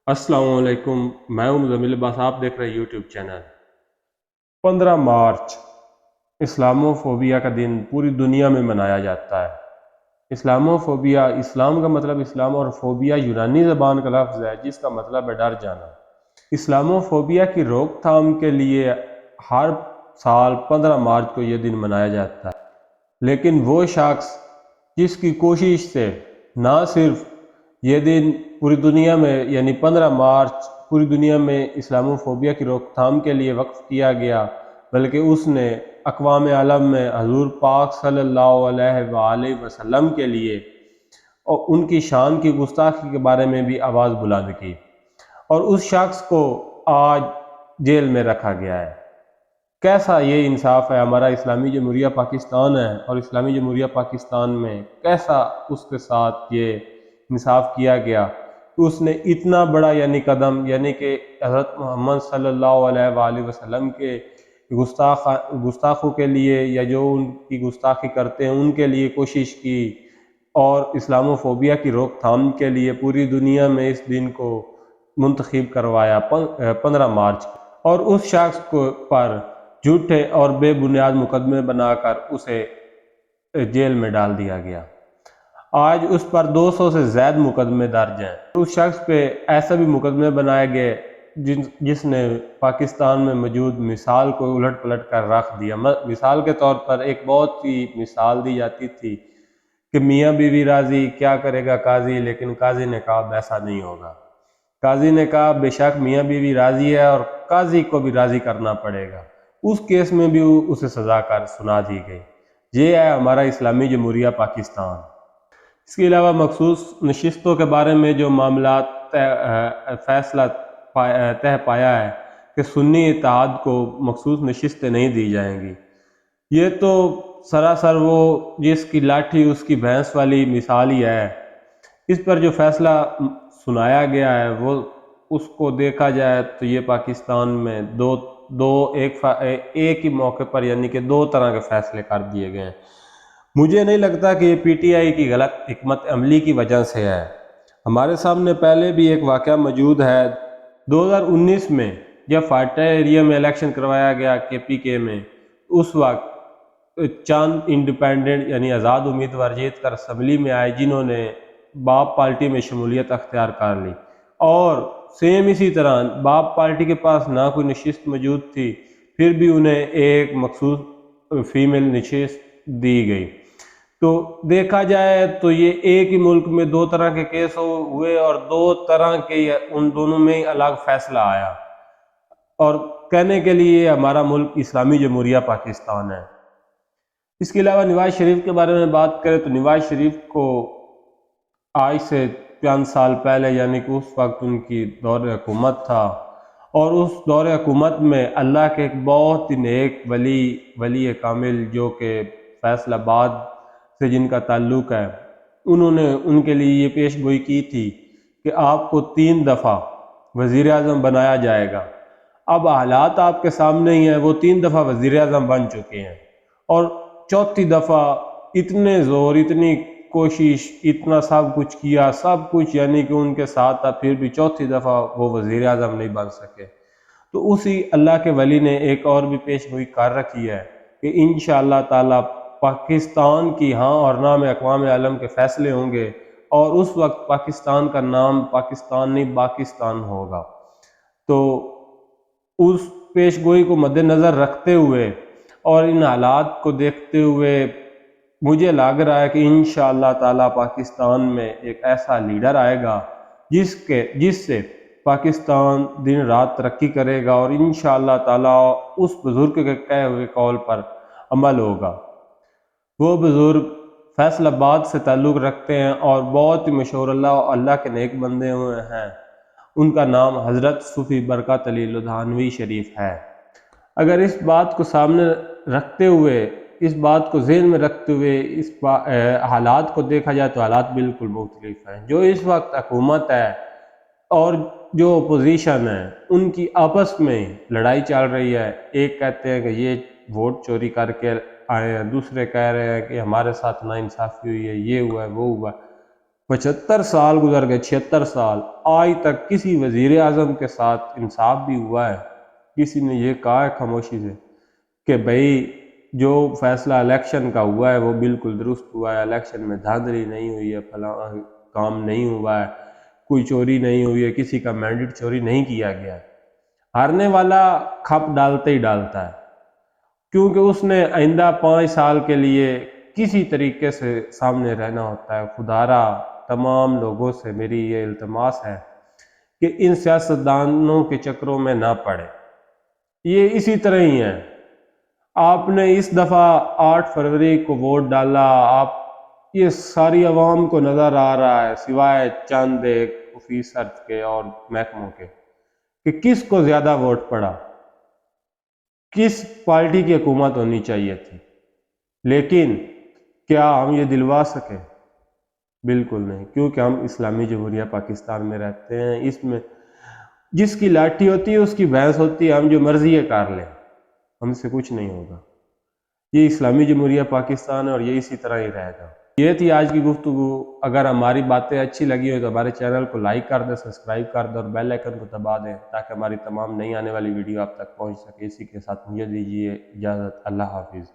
السلام علیکم، میں ہوں مزمل عباس، آپ دیکھ رہے ہیں یوٹیوب چینل۔ 15 مارچ اسلاموفوبیا کا دن پوری دنیا میں منایا جاتا ہے۔ اسلاموفوبیا، اسلام کا مطلب اسلام اور فوبیا یونانی زبان کا لفظ ہے جس کا مطلب ہے ڈر جانا۔ اسلاموفوبیا کی روک تھام کے لیے ہر سال 15 مارچ کو یہ دن منایا جاتا ہے، لیکن وہ شخص جس کی کوشش سے نہ صرف یہ دن پوری دنیا میں یعنی 15 مارچ پوری دنیا میں اسلاموفوبیا کی روک تھام کے لیے وقف کیا گیا، بلکہ اس نے اقوام عالم میں حضور پاک صلی اللہ علیہ وآلہ وسلم کے لیے اور ان کی شان کی گستاخی کے بارے میں بھی آواز بلند کی، اور اس شخص کو آج جیل میں رکھا گیا ہے۔ کیسا یہ انصاف ہے؟ ہمارا اسلامی جمہوریہ پاکستان ہے، اور اسلامی جمہوریہ پاکستان میں کیسا اس کے ساتھ یہ انصاف کیا گیا؟ اس نے اتنا بڑا قدم کہ حضرت محمد صلی اللہ علیہ وآلہ وسلم کے گستاخوں کے لیے یا جو ان کی گستاخی کرتے ہیں ان کے لیے کوشش کی، اور اسلاموفوبیا کی روک تھام کے لیے پوری دنیا میں اس دن کو منتخب کروایا 15 مارچ، اور اس شخص کو پر جھوٹے اور بے بنیاد مقدمے بنا کر اسے جیل میں ڈال دیا گیا۔ آج اس پر 200 سے زائد مقدمے درج ہیں۔ اس شخص پہ ایسا بھی مقدمے بنائے گئے جس نے پاکستان میں موجود مثال کو الٹ پلٹ کر رکھ دیا۔ مثال کے طور پر ایک بہت ہی مثال دی جاتی تھی کہ میاں بیوی راضی کیا کرے گا قاضی، لیکن قاضی نے کہا ایسا نہیں ہوگا۔ قاضی نے کہا بے شک میاں بیوی راضی ہے اور قاضی کو بھی راضی کرنا پڑے گا۔ اس کیس میں بھی اسے سزا کر سنا دی گئی۔ یہ ہے ہمارا اسلامی جمہوریہ پاکستان۔ اس کے علاوہ مخصوص نشستوں کے بارے میں جو معاملات فیصلہ طے پایا ہے کہ سنی اتحاد کو مخصوص نشستیں نہیں دی جائیں گی، یہ تو سراسر وہ جس کی لاٹھی اس کی بھینس والی مثال ہی ہے۔ اس پر جو فیصلہ سنایا گیا ہے وہ اس کو دیکھا جائے تو یہ پاکستان میں ایک ہی موقع پر کہ دو طرح کے فیصلے کر دیے گئے ہیں۔ مجھے نہیں لگتا کہ یہ پی ٹی آئی کی غلط حکمت عملی کی وجہ سے ہے۔ ہمارے سامنے پہلے بھی ایک واقعہ موجود ہے۔ 2019 میں جب فاٹا ایریا میں الیکشن کروایا گیا KPK میں، اس وقت چند انڈیپینڈنٹ آزاد امیدوار جیت کر اسمبلی میں آئے جنہوں نے باپ پارٹی میں شمولیت اختیار کر لی، اور سیم اسی طرح باپ پارٹی کے پاس نہ کوئی نشست موجود تھی، پھر بھی انہیں ایک مخصوص فیمیل نشست دی گئی۔ تو دیکھا جائے تو یہ ایک ہی ملک میں دو طرح کے کیس ہوئے، اور دو طرح کے ان دونوں میں الگ فیصلہ آیا، اور کہنے کے لیے ہمارا ملک اسلامی جمہوریہ پاکستان ہے۔ اس کے علاوہ نواز شریف کے بارے میں بات کریں تو نواز شریف کو آج سے چند سال پہلے کہ اس وقت ان کی دور حکومت تھا، اور اس دور حکومت میں اللہ کے ایک بہت ہی نیک ولی کامل جو کہ فیصل آباد سے جن کا تعلق ہے، انہوں نے ان کے لیے یہ پیش گوئی کی تھی کہ آپ کو 3 دفعہ وزیر اعظم بنایا جائے گا۔ اب حالات آپ کے سامنے ہی ہیں، وہ 3 دفعہ وزیر اعظم بن چکے ہیں، اور چوتھی دفعہ اتنے زور، اتنی کوشش، اتنا سب کچھ کیا، سب کچھ کہ ان کے ساتھ تھا، پھر بھی چوتھی دفعہ وہ وزیر اعظم نہیں بن سکے۔ تو اسی اللہ کے ولی نے ایک اور بھی پیش گوئی کر رکھی ہے کہ انشاءاللہ تعالی پاکستان کی ہاں اور نہ میں اقوام عالم کے فیصلے ہوں گے، اور اس وقت پاکستان کا نام پاکستان نہیں پاکستان ہوگا۔ تو اس پیش گوئی کو مد نظر رکھتے ہوئے اور ان حالات کو دیکھتے ہوئے مجھے لگ رہا ہے کہ انشاءاللہ تعالی پاکستان میں ایک ایسا لیڈر آئے گا جس سے پاکستان دن رات ترقی کرے گا، اور انشاءاللہ تعالی اس بزرگ کے کہے ہوئے قول پر عمل ہوگا۔ وہ بزرگ فیصل آباد سے تعلق رکھتے ہیں اور بہت ہی مشہور اللہ کے نیک بندے ہوئے ہیں۔ ان کا نام حضرت صوفی برکت علی لدھیانوی شریف ہے۔ اگر اس بات کو سامنے رکھتے ہوئے، اس بات کو ذہن میں رکھتے ہوئے اس حالات کو دیکھا جائے تو حالات بالکل مختلف ہیں۔ جو اس وقت حکومت ہے اور جو اپوزیشن ہے، ان کی آپس میں لڑائی چل رہی ہے۔ ایک کہتے ہیں کہ یہ ووٹ چوری کر کے آئے ہیں، دوسرے کہہ رہے ہیں کہ ہمارے ساتھ ناانصافی ہوئی ہے، یہ ہوا ہے وہ ہوا ہے۔ 75 سال گزر گئے، 76 سال، آج تک کسی وزیر اعظم کے ساتھ انصاف بھی ہوا ہے؟ کسی نے یہ کہا ہے خاموشی سے کہ بھئی جو فیصلہ الیکشن کا ہوا ہے وہ بالکل درست ہوا ہے، الیکشن میں دھاندلی نہیں ہوئی ہے، فلاں کام نہیں ہوا ہے، کوئی چوری نہیں ہوئی ہے، کسی کا مینڈیٹ چوری نہیں کیا گیا ہے؟ ہارنے والا کھپ ڈالتے ہی ڈالتا ہے، کیونکہ اس نے آئندہ 5 سال کے لیے کسی طریقے سے سامنے رہنا ہوتا ہے۔ خدارا تمام لوگوں سے میری یہ التماس ہے کہ ان سیاستدانوں کے چکروں میں نہ پڑے، یہ اسی طرح ہی ہیں۔ آپ نے اس دفعہ 8 فروری کو ووٹ ڈالا، آپ یہ ساری عوام کو نظر آ رہا ہے سوائے چند ایک آفیسر کے اور محکموں کے کہ کس کو زیادہ ووٹ پڑا، کس پارٹی کی حکومت ہونی چاہیے تھی۔ لیکن کیا ہم یہ دلوا سکے؟ بالکل نہیں، کیونکہ ہم اسلامی جمہوریہ پاکستان میں رہتے ہیں۔ اس میں جس کی لاٹھی ہوتی ہے اس کی بھینس ہوتی ہے، ہم جو مرضی ہے کر لیں، ہم سے کچھ نہیں ہوگا۔ یہ اسلامی جمہوریہ پاکستان ہے اور یہ اسی طرح ہی رہے گا۔ یہ تھی آج کی گفتگو۔ اگر ہماری باتیں اچھی لگی ہو تو ہمارے چینل کو لائک کر دیں، سبسکرائب کر دیں اور بیل آئیکن کو دبا دیں تاکہ ہماری تمام نئی آنے والی ویڈیو آپ تک پہنچ سکے۔ اسی کے ساتھ مجھے دیجیے اجازت، اللہ حافظ۔